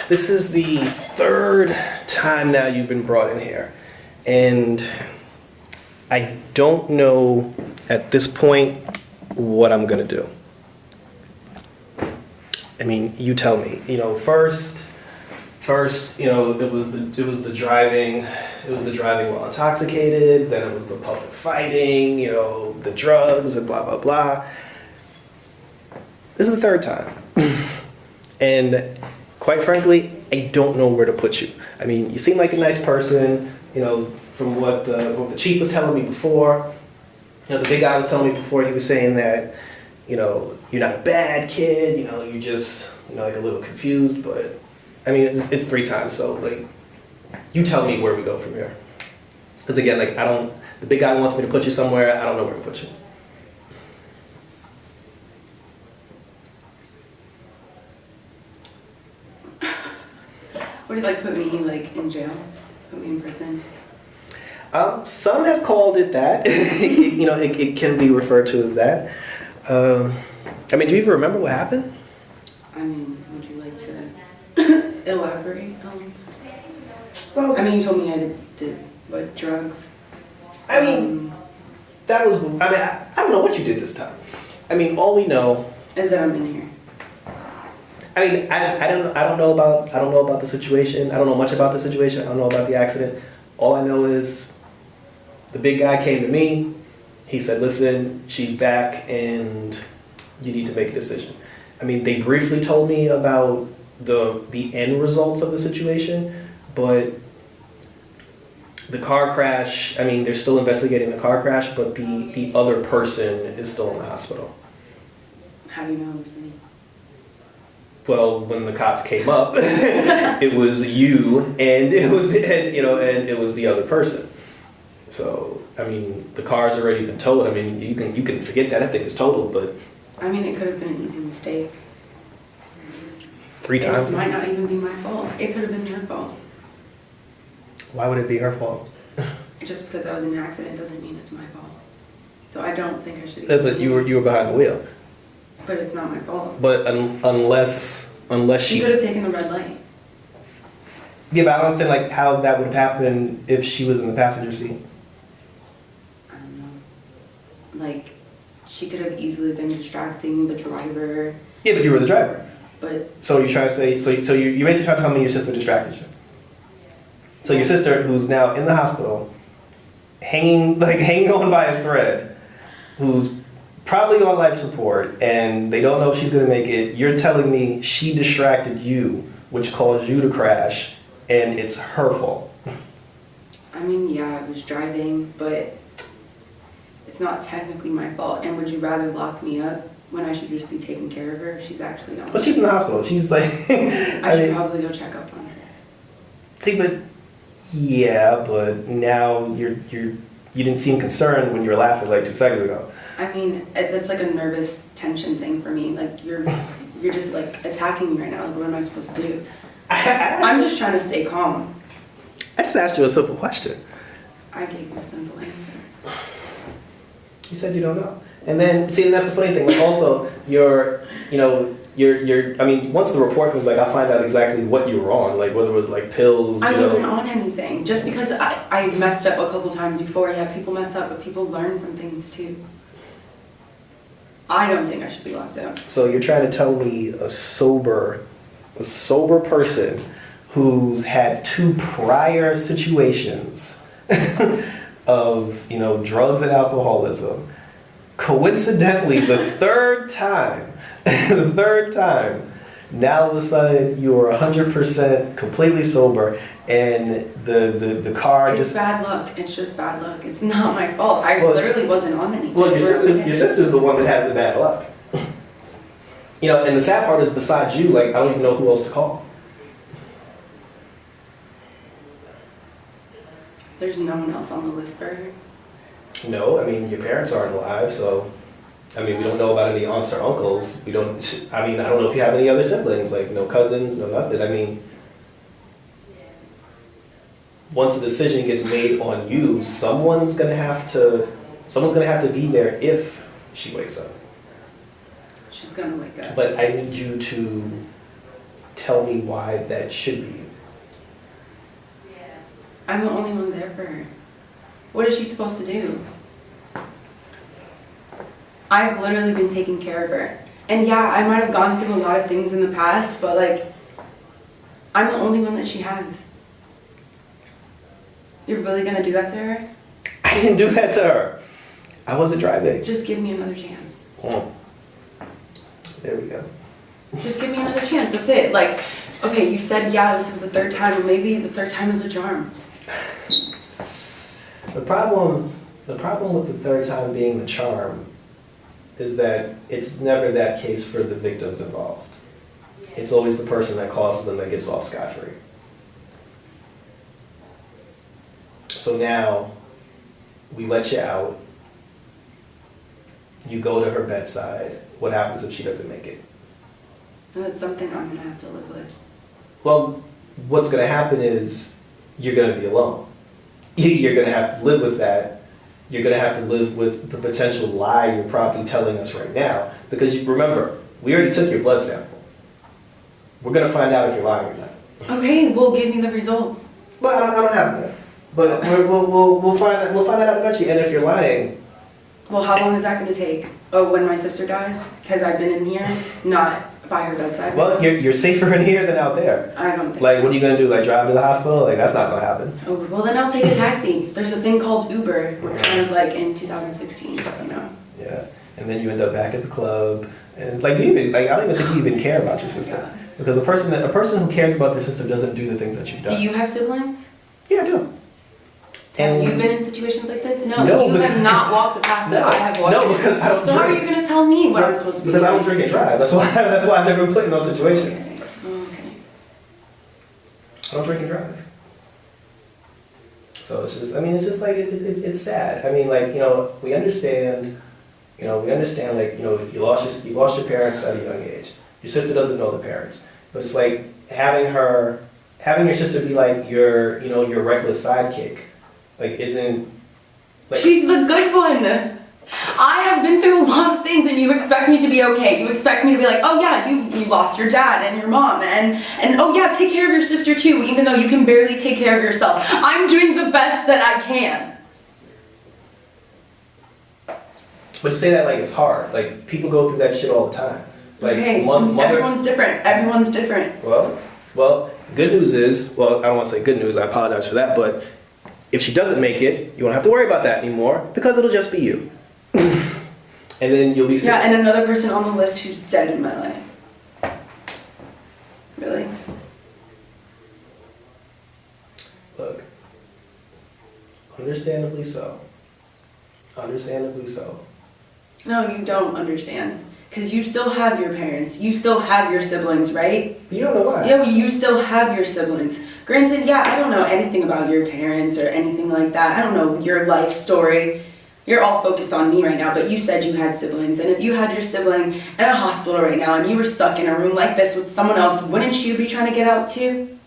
This is the third time now you've been brought in here. And I don't know at this point what I'm gonna do. I mean, you tell me. You know, first, you know, it was the driving while intoxicated. Then it was the public fighting. You know, the drugs and blah blah blah. This is the third time, and quite frankly, I don't know where to put you. I mean, you seem like a nice person. You know, from what the chief was telling me before. You know, the big guy was telling me before. He was saying that, you know, you're not a bad kid. You know, you're just, you know, like a little confused. But I mean, it's 3 times. So like, you tell me where we go from here. Because again, like the big guy wants me to put you somewhere. I don't know where to put you. Would you like put me like in jail? Put me in prison? Some have called it that. You know, it can be referred to as that. I mean, do you even remember what happened? I mean, would you like to elaborate? Well, I mean, you told me I did what, drugs? I mean, that was. I mean, I don't know what you did this time. I mean, all we know is that I'm in here. I mean, I don't know about the situation. I don't know much about the situation. I don't know about the accident. All I know is the big guy came to me. He said, "Listen, she's back, and you need to make a decision." I mean, they briefly told me about the end results of the situation, but the car crash. I mean, they're still investigating the car crash, but the other person is still in the hospital. How do you know it was me? Well, when the cops came up, it was you, and it was the other person. So, I mean, the car's already been totaled. I mean, you can forget that. I think it's totaled, but I mean, it could have been an easy mistake. 3 times. It might not even be my fault. It could have been your fault. Why would it be her fault? Just because I was in an accident doesn't mean it's my fault. So I don't think I should. But you were behind the wheel. But it's not my fault. But unless she could have taken the red light. Yeah, but I don't understand like how that would have happened if she was in the passenger seat. I don't know. Like, she could have easily been distracting the driver. Yeah, but you were the driver. But so you're trying to say so you basically trying to tell me your sister distracted you. So your sister, who's now in the hospital, hanging on by a thread, who's probably on life support, and they don't know if she's going to make it. You're telling me she distracted you, which caused you to crash, and it's her fault. I mean, yeah, I was driving, but it's not technically my fault. And would you rather lock me up when I should just be taking care of her? She's actually on. Well, she's in the hospital. She's like. I should probably go check up on her. See, but yeah, but now you didn't seem concerned when you were laughing like 2 seconds ago. I mean, that's like a nervous tension thing for me. Like, you're just like attacking me right now. Like, what am I supposed to do? I'm just trying to stay calm. I just asked you a simple question. I gave you a simple answer. You said you don't know. And then, see, and that's the funny thing. Like, also, I mean, once the report comes back, I'll find out exactly what you were on. Like, whether it was like pills. I wasn't on anything. Just because I messed up a couple times before. Yeah, people mess up, but people learn from things too. I don't think I should be locked up. So you're trying to tell me a sober person who's had 2 prior situations of, you know, drugs and alcoholism, coincidentally the third time, now all of a sudden you're 100% completely sober, and the car it's just... bad luck. It's just bad luck. It's not my fault. I literally wasn't on anything. Well, your sister's the one that has the bad luck. You know, and the sad part is, besides you, like, I don't even know who else to call. There's no one else on the list for her? No, I mean, your parents aren't alive, so... I mean, we don't know about any aunts or uncles. I don't know if you have any other siblings, like no cousins, no nothing. I mean... Once a decision gets made on you, someone's gonna have to be there if she wakes up. She's gonna wake up. But I need you to tell me why that should be you. I'm the only one there for her. What is she supposed to do? I've literally been taking care of her. And yeah, I might have gone through a lot of things in the past, but like, I'm the only one that she has. You're really gonna do that to her? I didn't do that to her. I wasn't driving. Just give me another chance. Oh. There we go. Just give me another chance, that's it. Like, okay, you said, yeah, this is the third time, but maybe the third time is a charm. The problem with the third time being the charm is that it's never that case for the victims involved. It's always the person that causes them that gets off scot-free. So now, we let you out, you go to her bedside, what happens if she doesn't make it? And that's something I'm gonna have to live with. Well, what's gonna happen is, you're gonna be alone. You're gonna have to live with that. You're gonna have to live with the potential lie you're probably telling us right now. Because you remember, we already took your blood sample. We're gonna find out if you're lying or not. Okay, well, give me the results. But I don't have that. But we'll find that out eventually. And if you're lying, Well, how long is that gonna take? Oh, when my sister dies? Because I've been in here, not by her bedside. well, you're safer in here than out there. I don't think Like, so. what are you gonna do? Like, drive to the hospital? Like, that's not gonna happen. Oh, well, then I'll take a taxi. There's a thing called Uber. We're kind of like in 2016, you know? Yeah. And then you end up back at the club, and like, I don't even think you even care about your sister, because a person who cares about their sister doesn't do the things that you've done. Do you have siblings? Yeah, I do. Have you And- been in situations like this? No, No, you because- have not walked the path that No, I have walked. no, because I don't So how are you drink. going to tell me what I'm supposed to be Because I doing? don't drink and drive. That's why I've never been put in those situations. Okay. Okay. I don't drink and drive. So it's just like, it's sad. I mean, like, we understand, like, you lost your parents at a young age. Your sister doesn't know the parents. But it's like having your sister be like your reckless sidekick, like, isn't, like. She's the good one. I have been through a lot of things and you expect me to be okay. You expect me to be like, oh yeah, you lost your dad and your mom and oh yeah, take care of your sister too, even though you can barely take care of yourself. I'm doing the best that I can. But you say that like it's hard. Like, people go through that shit all the time. Like, Okay, mother. everyone's different. Everyone's different. Well, good news is, well, I don't want to say good news, I apologize for that, but if she doesn't make it, you won't have to worry about that anymore, because it'll just be you. And then you'll be Yeah, and another person on the list who's dead in my life. Really? Look, understandably so. Understandably so. No, you don't understand. Because you still have your parents. You still have your siblings, right? But you don't know why. Yeah, but you still have your siblings. Granted, yeah, I don't know anything about your parents or anything like that. I don't know your life story. You're all focused on me right now, but you said you had siblings. And if you had your sibling in a hospital right now and you were stuck in a room like this with someone else, wouldn't you be trying to get out too?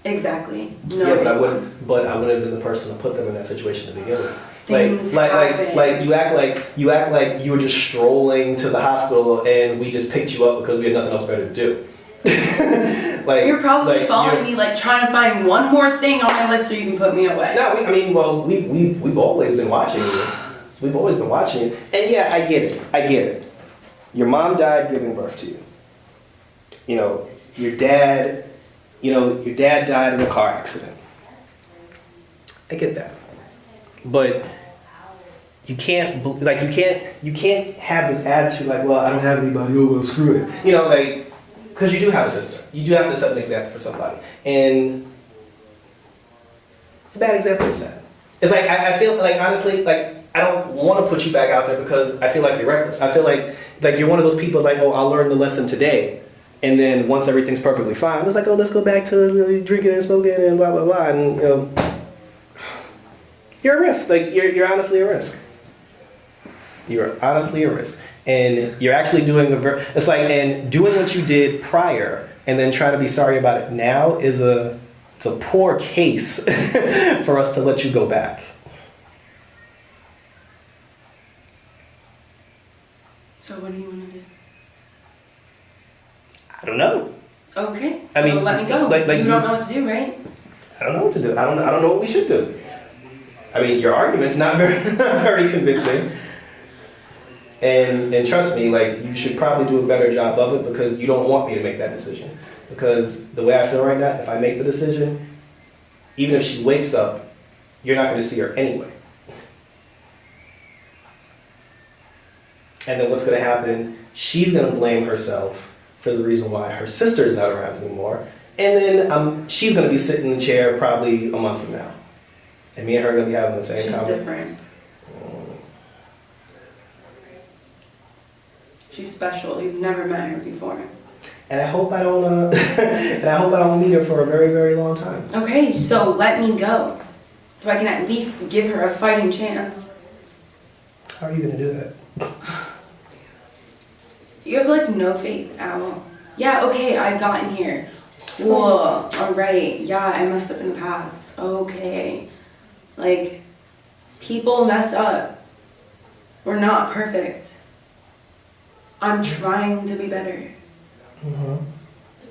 Exactly. No Yeah, response. but I wouldn't have been the person to put them in that situation to begin with. Things happen. Like you act like you were just strolling to the hospital and we just picked you up because we had nothing else better to do. Like, you're probably following you're- me, like trying to find one more thing on my list so you can put me away. No, we've always been watching you. We've always been watching you. And yeah, I get it. Your mom died giving birth to you. Your dad died in a car accident. I get that. But you can't have this attitude like, well, I don't have anybody, oh well, screw it. Because you do have a sister. You do have to set an example for somebody. And it's a bad example to set. It's like, I feel like, honestly, like, I don't want to put you back out there because I feel like you're reckless. I feel like you're one of those people like, oh, I'll learn the lesson today. And then once everything's perfectly fine, it's like, oh, let's go back to drinking and smoking and blah, blah, blah. And, you're a risk. Like, you're honestly a risk. You're honestly a risk. And you're actually doing and doing what you did prior and then try to be sorry about it now it's a poor case for us to let you go back. So what do you want to do? I don't know. Okay. I mean, so let me go. like you don't know what to do, right? I don't know what to do. I don't know what we should do. I mean, your argument's not very very convincing. And trust me, like, you should probably do a better job of it because you don't want me to make that decision. Because the way I feel right now, if I make the decision, even if she wakes up, you're not going to see her anyway. And then what's going to happen? She's going to blame herself for the reason why her sister is not around anymore. And then she's going to be sitting in the chair probably a month from now. And me and her are going to be having the same She's conversation. different. She's special. You've never met her before. And I hope I don't. And I hope I don't meet her for a very, very long time. Okay, so let me go, so I can at least give her a fighting chance. How are you going to do that? You have like no faith at all. Yeah. Okay, I've gotten here. Cool. All right. Yeah, I messed up in the past. Okay. Like, people mess up. We're not perfect. I'm trying to be better. Mm-hmm.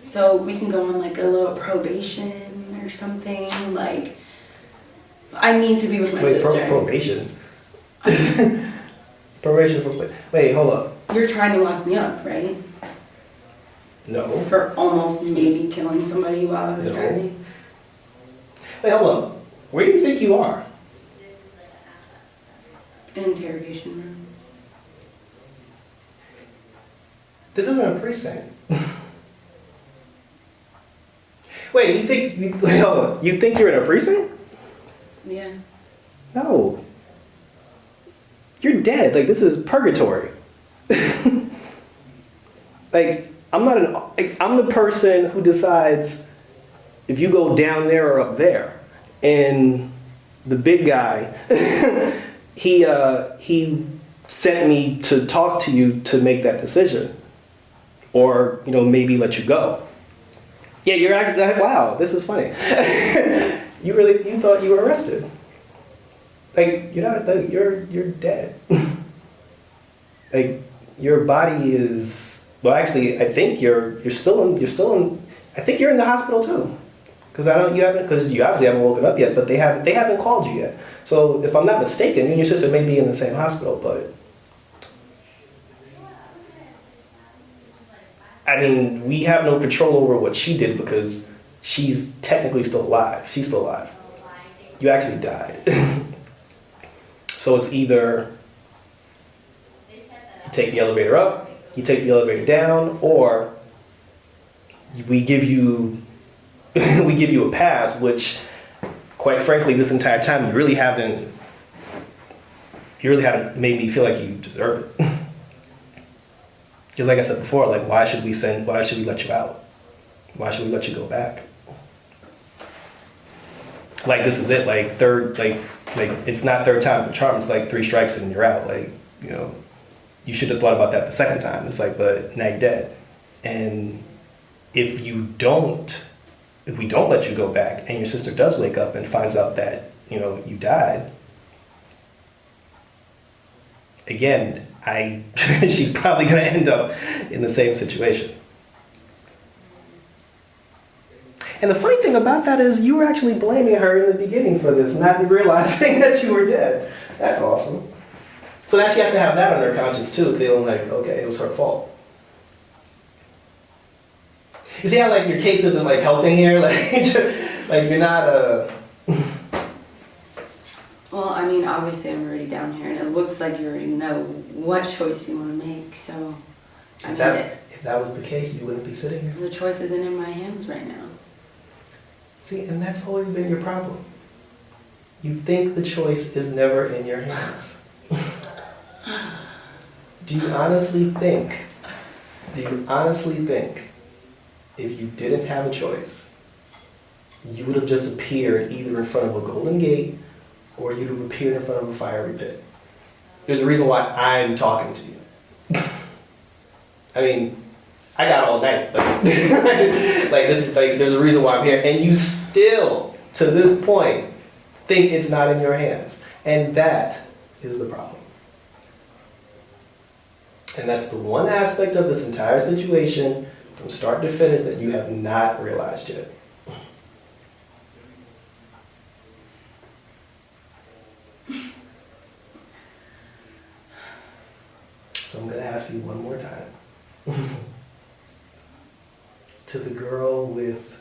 So we can go on like a little probation or something. Like, I need to be with my sister. Probation? Probation for... Wait, hold up. You're trying to lock me up, right? No. For almost maybe killing somebody while I was No. driving. Wait, hold on. Where do you think you are? An interrogation room. This isn't a precinct. Wait, wait, hold on. You think you're in a precinct? Yeah. No. You're dead. Like, this is purgatory. Like, I'm the person who decides if you go down there or up there. And the big guy, he sent me to talk to you to make that decision. Or, maybe let you go. Yeah, you're actually, wow, this is funny. You thought you were arrested. Like, you're not, like, you're dead. Like, your body is, well, actually, I think you're still in, I think you're in the hospital too. Because you obviously haven't woken up yet, but they haven't called you yet. So if I'm not mistaken, you and your sister may be in the same hospital, but I mean, we have no control over what she did because she's technically still alive. She's still alive. You actually died. So it's either you take the elevator up, you take the elevator down, or we give you a pass, which, quite frankly, this entire time you really haven't made me feel like you deserve it. Because like I said before, like, why should we let you out? Why should we let you go back? Like, this is it, like it's not third time's the charm, it's like 3 strikes and you're out. Like, you should have thought about that the second time. It's like, but now you're dead. And if we don't let you go back and your sister does wake up and finds out that, you died, again, she's probably going to end up in the same situation. And the funny thing about that is you were actually blaming her in the beginning for this, not realizing that you were dead. That's awesome. So now she has to have that on her conscience too, feeling like, okay, it was her fault. You see how, like, your case isn't, like, helping here? Like, like, you're not Well, I mean, obviously I'm already down here, and it looks like you already know what choice you want to make, so... If that was the case, you wouldn't be sitting here. The choice isn't in my hands right now. See, and that's always been your problem. You think the choice is never in your hands. Do you honestly think if you didn't have a choice, you would have just appeared either in front of a golden gate or you'd have appeared in front of a fiery pit? There's a reason why I'm talking to you. I mean, I got all night. Like, this is like, there's a reason why I'm here. And you still, to this point, think it's not in your hands. And that is the problem. And that's the one aspect of this entire situation from start to finish that you have not realized yet? So I'm going to ask you one more time. To the girl with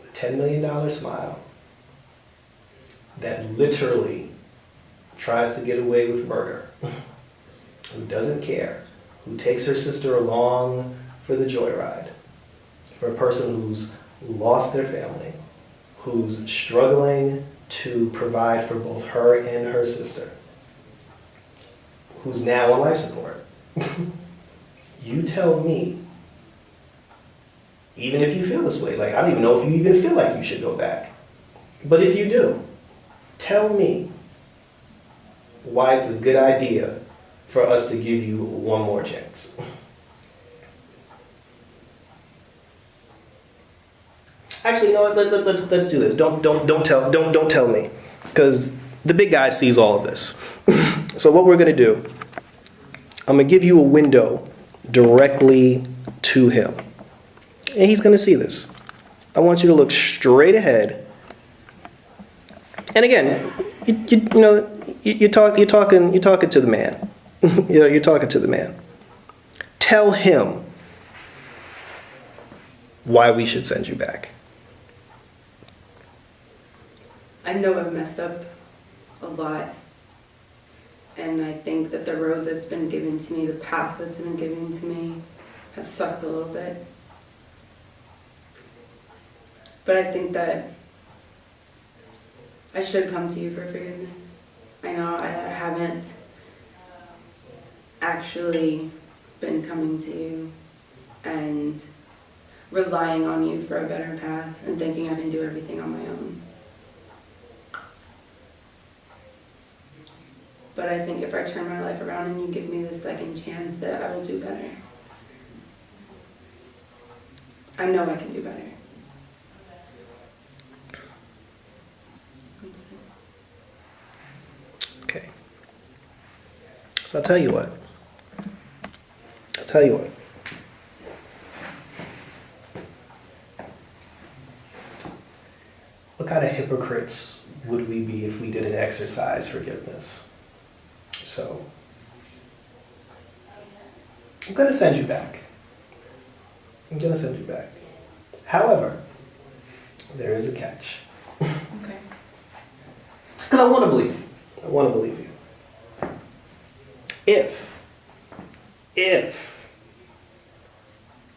the $10 million smile that literally tries to get away with murder, who doesn't care, who takes her sister along for the joyride, for a person who's lost their family, who's struggling to provide for both her and her sister, who's now on life support. You tell me, even if you feel this way, like I don't even know if you even feel like you should go back, but if you do, tell me why it's a good idea for us to give you one more chance. Actually, you know what? Let's do this. Don't tell me, because the big guy sees all of this. So what we're gonna do, I'm gonna give you a window directly to him, and he's gonna see this. I want you to look straight ahead, and again, you're talking to the man. You're talking to the man. Tell him why we should send you back. I know I've messed up a lot. And I think that the road that's been given to me, the path that's been given to me, has sucked a little bit. But I think that I should come to you for forgiveness. I know I haven't actually been coming to you and relying on you for a better path and thinking I can do everything on my own. But I think if I turn my life around and you give me this second chance, that I will do better. I know I can do better. Okay. So I'll tell you what. What kind of hypocrites would we be if we didn't exercise forgiveness? So, I'm going to send you back. However, there is a catch. Okay. Because I want to believe you. If,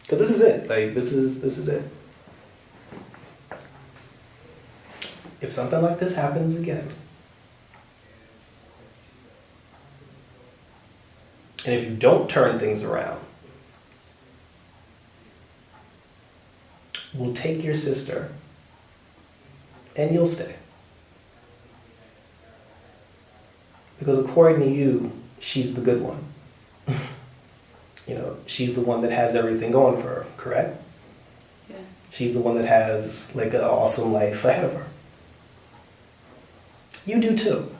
because this is it. Like, this is it. If something like this happens again, and if you don't turn things around, we'll take your sister and you'll stay. Because according to you, she's the good one. She's the one that has everything going for her, correct? Yeah. She's the one that has like an awesome life ahead of her. You do too.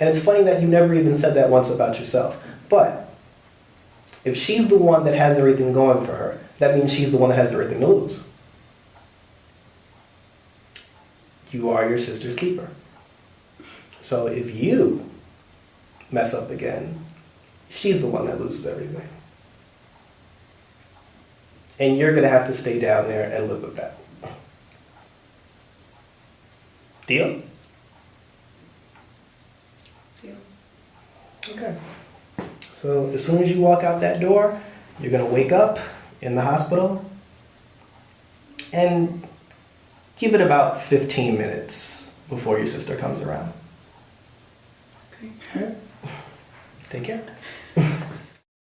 And it's funny that you never even said that once about yourself. But if she's the one that has everything going for her, that means she's the one that has everything to lose. You are your sister's keeper. So if you mess up again, she's the one that loses everything. And you're going to have to stay down there and live with that. Deal? Deal. Okay. So as soon as you walk out that door, you're going to wake up in the hospital and give it about 15 minutes before your sister comes around. Okay. All right. Take care.